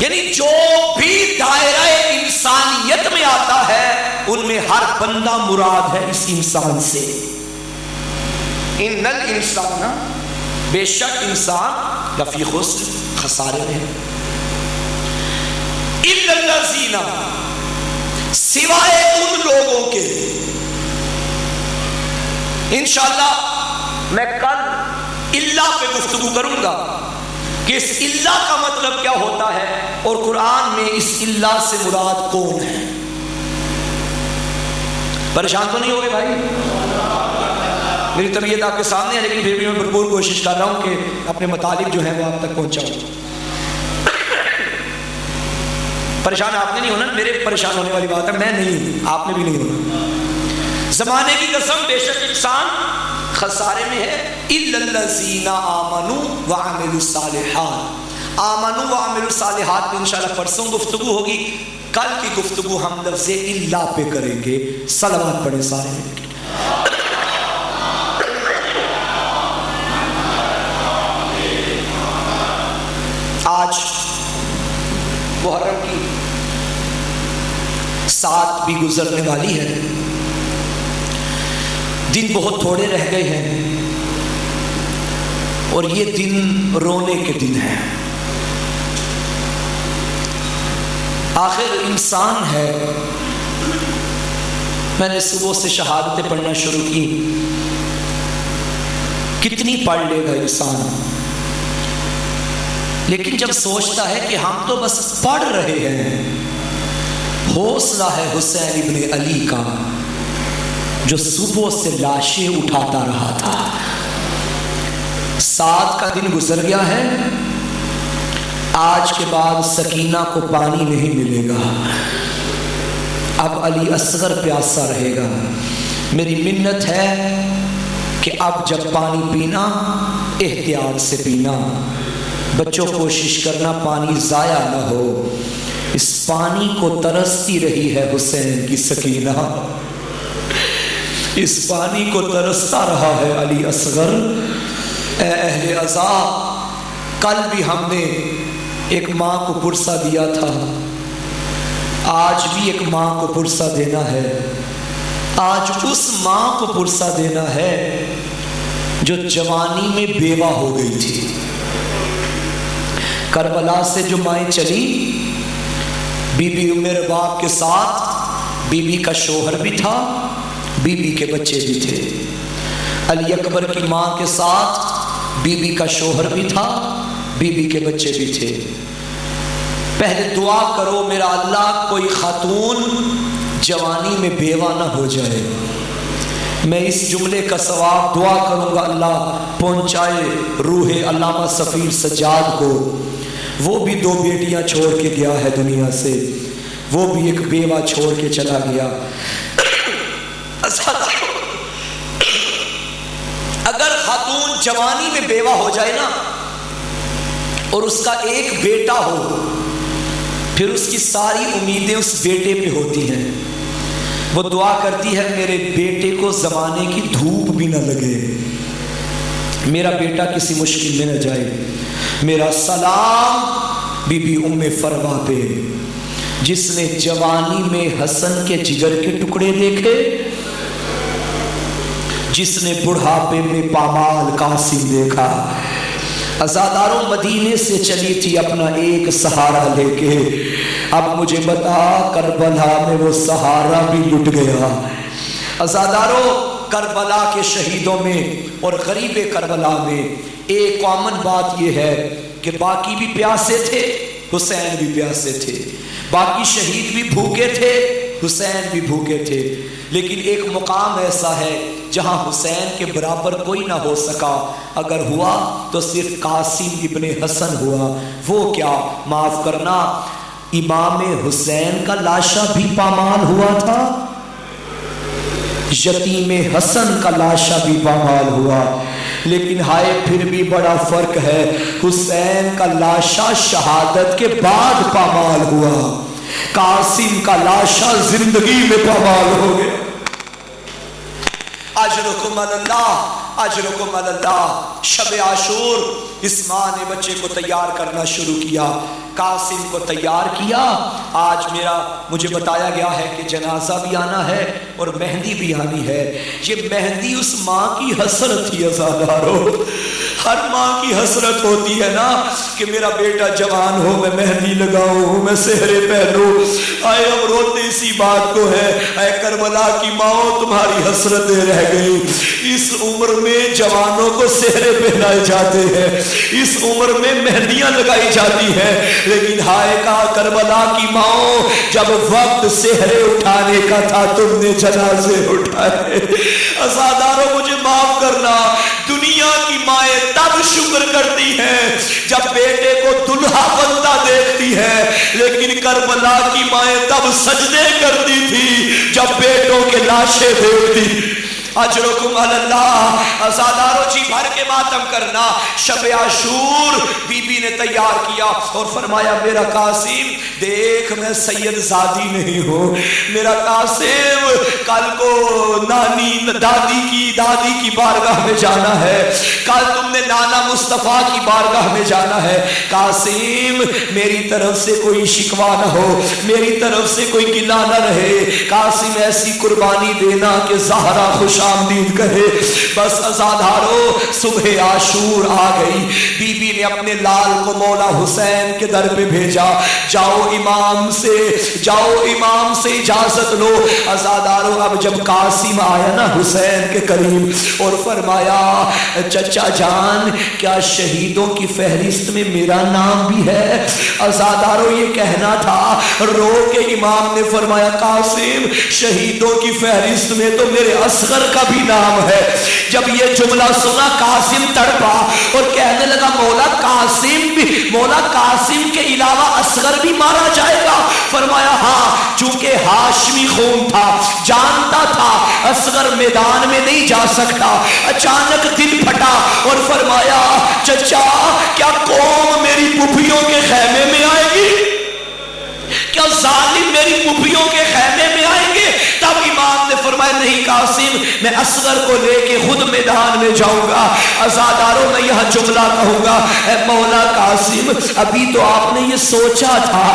یعنی جو بھی دائرہ انسانیت میں آتا ہے ان میں ہر بندہ مراد ہے اس انسان سے۔ ان الانسان، بے شک انسان لفی خسر، خسارے میں ہے، الا الذین، سوائے ان لوگوں کے۔ انشاءاللہ میں کل اللہ پہ گفتگو کروں گا کہ اس اللہ کا مطلب کیا ہوتا ہے اور قرآن میں اس اللہ سے مراد کون ہے۔ پریشان تو نہیں ہوگے بھائی؟ میری طبیعت آپ کے سامنے ہے لیکن پھر بھی میں بھرپور کوشش کر رہا ہوں کہ اپنے مطالب جو ہیں وہ آپ تک پہنچاؤں۔ پریشان آپ نے نہیں ہونا، میرے پریشان ہونے والی بات ہے، میں نہیں ہوں، آپ نے بھی نہیں ہونا۔ زمانے کی قسم، بے شک انسان خسارے میں ہے، الا الذین آمنوا وعملوا الصالحات۔ آمنوا وعملوا الصالحات میں انشاءاللہ پرسوں گفتگو ہوگی، کل کی گفتگو ہم لفظ اللہ پہ کریں گے۔ صلوات پڑھیں سارے مل کے۔ آج محرم کی 7 بھی گزرنے والی ہے، دن بہت تھوڑے رہ گئے ہیں اور یہ دن رونے کے دن ہیں۔ آخر انسان ہے، میں نے صبح سے شہادتیں پڑھنا شروع کی، کتنی پڑھ لے گا انسان، لیکن جب سوچتا ہے کہ ہم تو بس پڑھ رہے ہیں۔ حوصلہ ہے حسین ابن علی کا جو صبح سے لاشیں اٹھاتا رہا تھا۔ 7 کا دن گزر گیا ہے، آج کے بعد سکینہ کو پانی نہیں ملے گا، اب علی اصغر پیاسا رہے گا۔ میری منت ہے کہ اب جب پانی پینا احتیاط سے پینا، بچوں کوشش کرنا پانی ضائع نہ ہو۔ اس پانی کو ترستی رہی ہے حسین کی سکینہ، اس پانی کو ترستا رہا ہے علی اصغر۔ اے اہل عزا، کل بھی ہم نے ایک ماں کو پرسہ دیا تھا، آج بھی ایک ماں کو پرسہ دینا ہے۔ آج اس ماں کو پرسہ دینا ہے جو جوانی میں بیوہ ہو گئی تھی۔ کربلا سے جو مائیں چلی، بی بی ام رباب کے ساتھ بی بی کا شوہر بھی تھا، بی بی کے بچے بھی تھے۔ علی اکبر کی ماں کے ساتھ بی بی کا شوہر بھی تھا، بی بی کے بچے بھی تھے۔ پہلے دعا کرو میرا اللہ کوئی خاتون جوانی میں بیوہ نہ ہو جائے۔ میں اس جملے کا ثواب دعا کروں گا اللہ پہنچائے روح علامہ سفیر سجاد کو۔ وہ بھی 2 بیٹیاں چھوڑ کے گیا ہے دنیا سے، وہ بھی ایک بیوہ چھوڑ کے چلا گیا۔ اگر خاتون جوانی میں بیوہ ہو جائے نا اور اس کا ایک بیٹا ہو، پھر اس کی ساری امیدیں اس بیٹے پہ ہوتی ہیں۔ وہ دعا کرتی ہے میرے بیٹے کو زمانے کی دھوپ بھی نہ لگے، میرا بیٹا کسی مشکل میں نہ جائے۔ میرا سلام بی بی ام فروا پہ جس نے جوانی میں حسن کے جگر کے ٹکڑے دیکھے، جس نے بڑھاپے میں پامال قاسم دیکھا۔ عزاداروں مدینے سے چلی تھی اپنا ایک سہارا لے کے، اب مجھے بتا کربلا میں وہ سہارا بھی لٹ گیا۔ عزاداروں کربلا کے شہیدوں میں اور غریب کربلا میں ایک کامن بات یہ ہے کہ باقی بھی پیاسے تھے، حسین بھی پیاسے تھے، باقی شہید بھی بھوکے تھے، حسین بھی بھوکے تھے، لیکن ایک مقام ایسا ہے جہاں حسین کے برابر کوئی نہ ہو سکا، اگر ہوا تو صرف قاسم ابن حسن ہوا۔ وہ کیا؟ معاف کرنا، امام حسین کا لاشا بھی پامال ہوا تھا، یتیم حسن کا لاشا بھی پامال ہوا، لیکن ہائے پھر بھی بڑا فرق ہے، حسین کا لاشا شہادت کے بعد پامال ہوا، قاسم کا لاشا زندگی میں پامال ہو گیا۔ اجرکم اللہ، اجرکم اللہ۔ شب عاشور اس ماں نے بچے کو تیار کرنا شروع کیا، قاسم کو تیار کیا۔ آج مجھے بتایا گیا ہے کہ جنازہ بھی آنا ہے اور مہندی بھی آنی ہے۔ یہ مہندی اس ماں کی حسرت تھی عزادارو، ہر ماں کی حسرت ہوتی ہے نا کہ میرا بیٹا جوان ہو، میں مہندی لگاؤں، میں سہرے پہنوں۔ آئے اب روتے اسی بات کو ہے، اے کربلا کی ماں تمہاری حسرتیں رہ گئی۔ اس عمر میں جوانوں کو سہرے پہنائے جاتے ہیں، اس عمر میں مہندیاں لگائی جاتی ہیں، لیکن ہائے کہا کربلا کی ماں جب وقت سہرے اٹھانے کا تھا تم نے جنازے اٹھائے۔ عزاداروں مجھے معاف کرنا، دنیا کی مائیں تب شکر کرتی ہیں جب بیٹے کو دلہا بنتا دیکھتی ہے، لیکن کربلا کی مائیں تب سجدے کرتی تھی جب بیٹوں کے لاشیں دیکھتی۔ اجرکم اللہ۔ عزادارو جی بھر کے ماتم کرنا۔ شب عاشور بی بی نے تیار کیا اور فرمایا میرا قاسم دیکھ میں سید زادی نہیں ہوں، میرا قاسم کل کو دادی کی بارگاہ میں جانا ہے، کل تم نے نانا مصطفیٰ کی بارگاہ میں جانا ہے، قاسم میری طرف سے کوئی شکوہ نہ ہو، میری طرف سے کوئی گلہ نہ رہے، قاسم ایسی قربانی دینا کہ زہرا خوش آمدید کہے۔ بس عزادارو صبح عاشور آ گئی، بی بی نے اپنے لال کو مولا حسین کے در پہ بھیجا، جاؤ امام سے اجازت لو۔ عزادارو اب جب قاسم آیا نا حسین کے قریب اور فرمایا چچا جان کیا شہیدوں کی فہرست میں میرا نام بھی ہے؟ عزادارو یہ کہنا تھا، رو کے امام نے فرمایا قاسم شہیدوں کی فہرست میں تو میرے اصغر کا بھی نام ہے۔ جب یہ جملہ سنا قاسم تڑپا اور کہنے لگا مولا قاسم کے علاوہ اصغر بھی مارا جائے گا؟ فرمایا ہاں، چونکہ ہاشمی خون تھا، جانتا تھا اصغر میدان میں نہیں جا سکتا۔ اچانک دل پھٹا اور فرمایا چچا کیا قوم میری پھوپھیوں کے خیمے میں آئے گی؟ کیا ظالم میری پھوپھیوں کے خیمے میں آئیں گے؟ تب امام نے فرمایا نہیں قاسم میں اصغر کو لے کے خود میدان میں جاؤں گا۔ عزاداروں میں یہاں جملہ کہوں گا، اے مولا قاسم ابھی تو آپ نے یہ سوچا تھا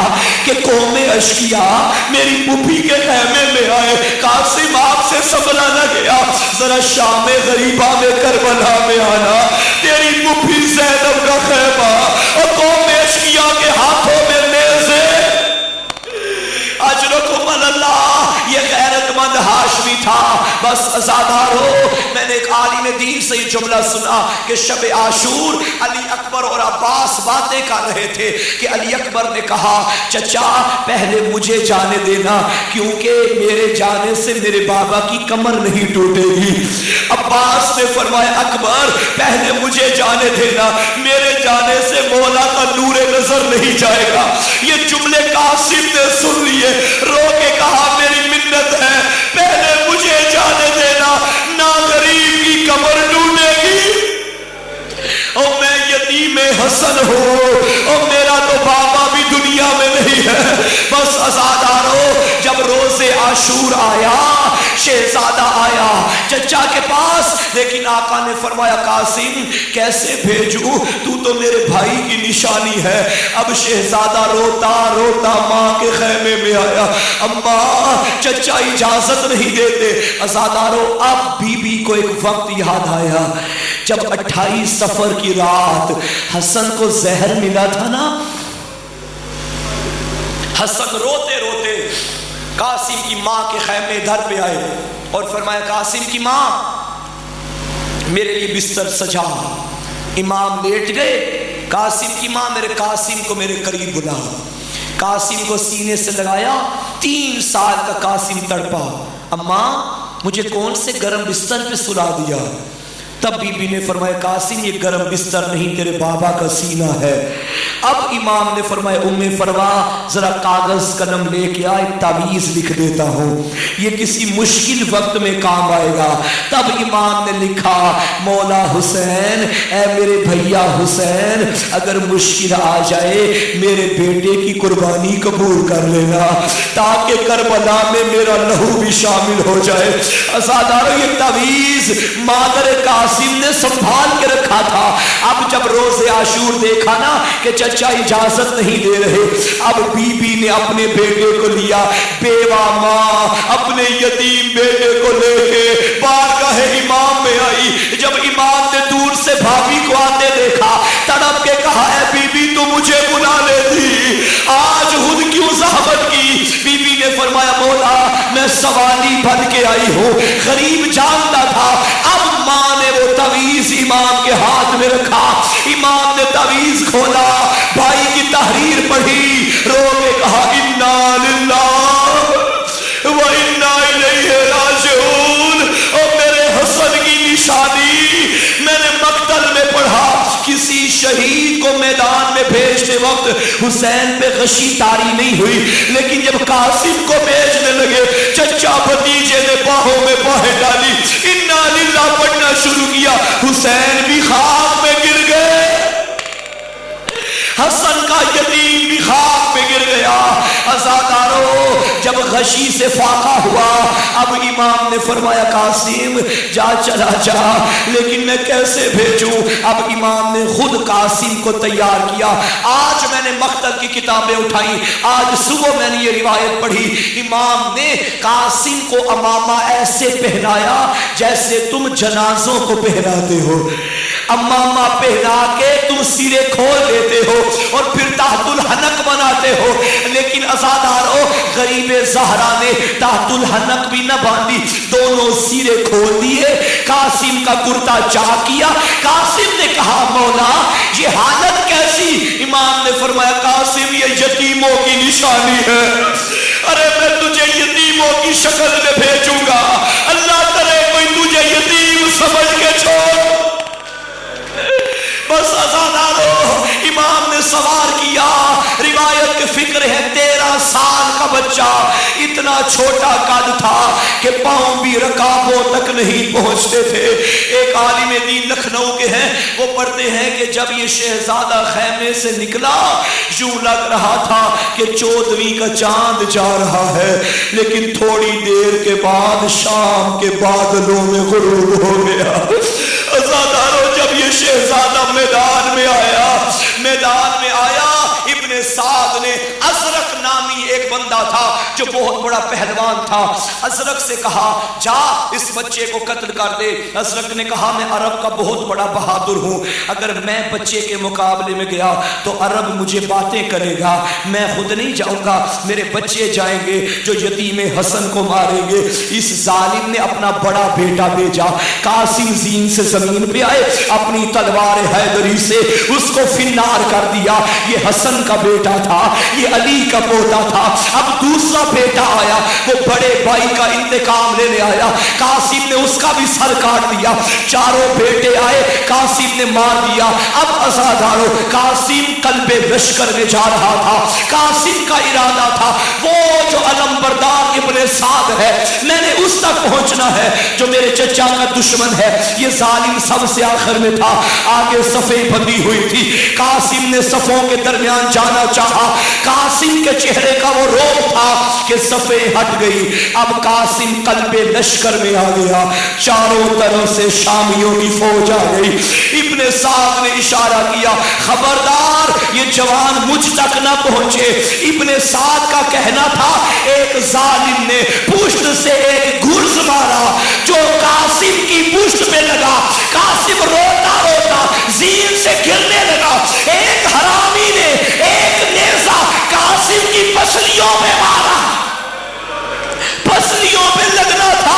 کہ قوم اشقیاء میری پھوپھی کے خیمے میں آئے، قاسم آپ سے سنبھلا نہ گیا، ذرا شام غریبہ میں کربلا میں آنا، تیری پھوپھی زینب کا خیمہ اور قوم اشقیاء کے ہاتھوں میں نیزے۔ اجرکم اللہ، یہ غیرت مند ہاشمی تھا۔ بس عزادارو میں نے ایک عالم دین سے یہ جملہ سنا کہ شب عاشور علی اکبر اور عباس باتیں کر رہے تھے کہ علی اکبر نے کہا چچا پہلے مجھے جانے دینا کیونکہ میرے جانے سے میرے بابا کی کمر نہیں ٹوٹے گی۔ عباس نے فرمایا اکبر پہلے مجھے جانے دینا، میرے جانے سے مولا کا نور نظر نہیں جائے گا۔ یہ جملے قاسم نے سن لیے، رو کے کہا میری منت ہے پہلے مجھے جانے دینا، نہ غریب کی کمر ٹوٹے گی اور میں یتیم حسن ہوں اور میرا تو بابا بھی دنیا میں نہیں ہے۔ بس عزادارو جب روز عاشور آیا، شہزادہ آیا چچا کے پاس، لیکن آقا نے فرمایا قاسم کیسے بھیجوں، تو میرے بھائی کی نشانی ہے۔ اب شہزادہ روتا روتا ماں کے خیمے میں آیا، اماں چچا اجازت نہیں دیتے۔ عزادارو اب بی بی کو ایک وقت یاد آیا جب 28 سفر کی رات حسن کو زہر ملا تھا نا، حسن روتے روتے قاسم کی ماں کے خیمے در پہ آئے، اور فرمایا قاسم کی ماں میرے لیے بستر سجا. امام لیٹ گئے. قاسم کی ماں میرے قاسم کو میرے قریب بلا. قاسم کو سینے سے لگایا. 3 سال کا قاسم تڑپا. اماں مجھے کون سے گرم بستر پہ سلا دیا؟ تب بی بی نے فرمایا قاسم یہ گرم بستر نہیں تیرے بابا کا سینہ ہے. اب امام نے فرمایا ام فروا ذرا کاغذ قلم لے کے آ, ایک تعویذ لکھ دیتا ہوں, یہ کسی مشکل وقت میں کام آئے گا. تب امام نے لکھا مولا حسین اے میرے بھیا حسین اگر مشکل آ جائے میرے بیٹے کی قربانی قبول کر لینا تاکہ کربلا میں میرا لہو بھی شامل ہو جائے. عزادارو یہ تعویذ مادر قاسم نے سنبھال کے رکھا تھا. اب جب روز عاشور دیکھا نا کہ چچا اجازت نہیں دے رہے, اب بی بی نے اپنے بیٹے کو لیا. بیوہ ماں اپنے یتیم بیٹے کو لے کے بارگاہ امام میں آئی. جب امام نے دور سے بھابھی کو آتے دیکھا تڑپ کے کہا اے بی بی تو مجھے بلا لیتی, آج خود کیوں زحمت کی؟ بی بی نے فرمایا مولا میں سوالی بن کے آئی ہوں, غریب جانتا تھا. اب ماں نے وہ تعویذ امام کے ہاتھ میں رکھا. امام نے تعویذ کھولا, بھائی کی تحریر پڑھی, رو کے کہا انا للہ و انا الیہ راجعون. اور میرے حسن کی نشانی میں نے مقتل میں پڑھا. کسی شہید کو میدان میں بھیجتے وقت حسین پہ غشی طاری نہیں ہوئی, لیکن جب قاسم کو بھیجنے لگے چچا بھتیجے نے باہوں میں باہیں ڈالی, انا للہ پڑھنا شروع کیا. حسین بھی خاک میں گر گئے, حسن کا یتیم بھی خاک میں گر گیا. عزادارو جب غشی سے فاقہ ہوا اب امام نے فرمایا قاسم جا چلا جا, لیکن میں کیسے بھیجوں؟ اب امام نے خود قاسم کو تیار کیا. آج میں نے مقتل کی کتابیں اٹھائی, آج صبح میں نے یہ روایت پڑھی. امام نے قاسم کو امامہ ایسے پہنایا جیسے تم جنازوں کو پہناتے ہو. امامہ پہنا کے تم سیرے کھول دیتے ہو اور پھر تحت الحنک بناتے ہو, لیکن عزادارو غریب زہرا نے تحت الحنک بھی نہ باندھی, دونوں سیرے کھول دیے. قاسم کا کرتا چاک کیا. قاسم نے کہا مولا یہ حالت کیسی؟ امام نے فرمایا قاسم یہ یتیموں کی نشانی ہے. ارے میں تجھے یتیموں کی شکل میں بھیجوں گا, اللہ کرے کوئی تجھے یتیم سمجھ کے چھوڑ. بس عزادارو امام نے سوار کیا. روایت کے فکر ہے 13 سال کا بچہ, اتنا چھوٹا قد تھا کہ پاؤں بھی رکابوں تک نہیں پہنچتے تھے. ایک عالم دین لکھنؤ کے ہیں, وہ پڑھتے ہیں کہ جب یہ شہزادہ خیمے سے نکلا یوں لگ رہا تھا کہ 14ویں کا چاند جا رہا ہے, لیکن تھوڑی دیر کے بعد شام کے بادلوں میں غروب ہو گیا. عزادارو جب یہ شہزادہ میدان میں آیا ابن سعد نے ازرق نامی ایک بندہ تھا جو بہت بڑا پہلوان تھا, ازرق سے کہا جا اس بچے کو قتل کر دے. ازرق نے کہا میں عرب کا بہت بڑا بہادر ہوں, اگر میں بچے کے مقابلے میں گیا تو عرب مجھے باتیں کرے گا, میں خود نہیں جاؤں گا, میرے بچے جائیں گے جو یتیم حسن کو ماریں گے. اس ظالم نے اپنا بڑا بیٹا بھیجا. قاسم زین سے زمین پہ آئے, اپنی تلوار حیدری سے اس کو فنار کر دیا. یہ حسن کا بیٹا تھا, یہ علی کا پوتا تھا. اب دوسرا بیٹا آیا, وہ بڑے بھائی کا انتقام لینے آیا. قاسم نے اس کا بھی سر کاٹ دیا. چاروں بیٹے آئے, قاسم نے مار دیا. اب عزادارو قاسم قلب لشکر میں جا رہا تھا. قاسم کا ارادہ تھا وہ جو علمبردار ابن سعد ہے میں نے اس تک پہنچنا ہے جو میرے چچا کا دشمن ہے. یہ ظالم سب سے آخر میں تھا, آگے صفیں بندی ہوئی تھی. قاسم نے صفوں کے درمیان جانا چاہا. قاسم کے چہرے کا وہ روپ تھا کہ صفیں ہٹ گئی. اب قاسم قلب لشکر میں آ گیا, چاروں طرف سے شامیوں کی فوج آ گئی. ابن سعد نے اشارہ کیا خبردار یہ جوان مجھ تک نہ پہنچے. ابن سعد کا کہنا تھا ایک ظالم نے پشت سے ایک گرز مارا جو قاسم کی پشت پہ لگا. قاسم روتا روتا زین سے گرنے لگا. ایک حرامی نے ایک نیزہ قاسم کی پسلیوں میں مارا, پسلیوں پہ لگنا تھا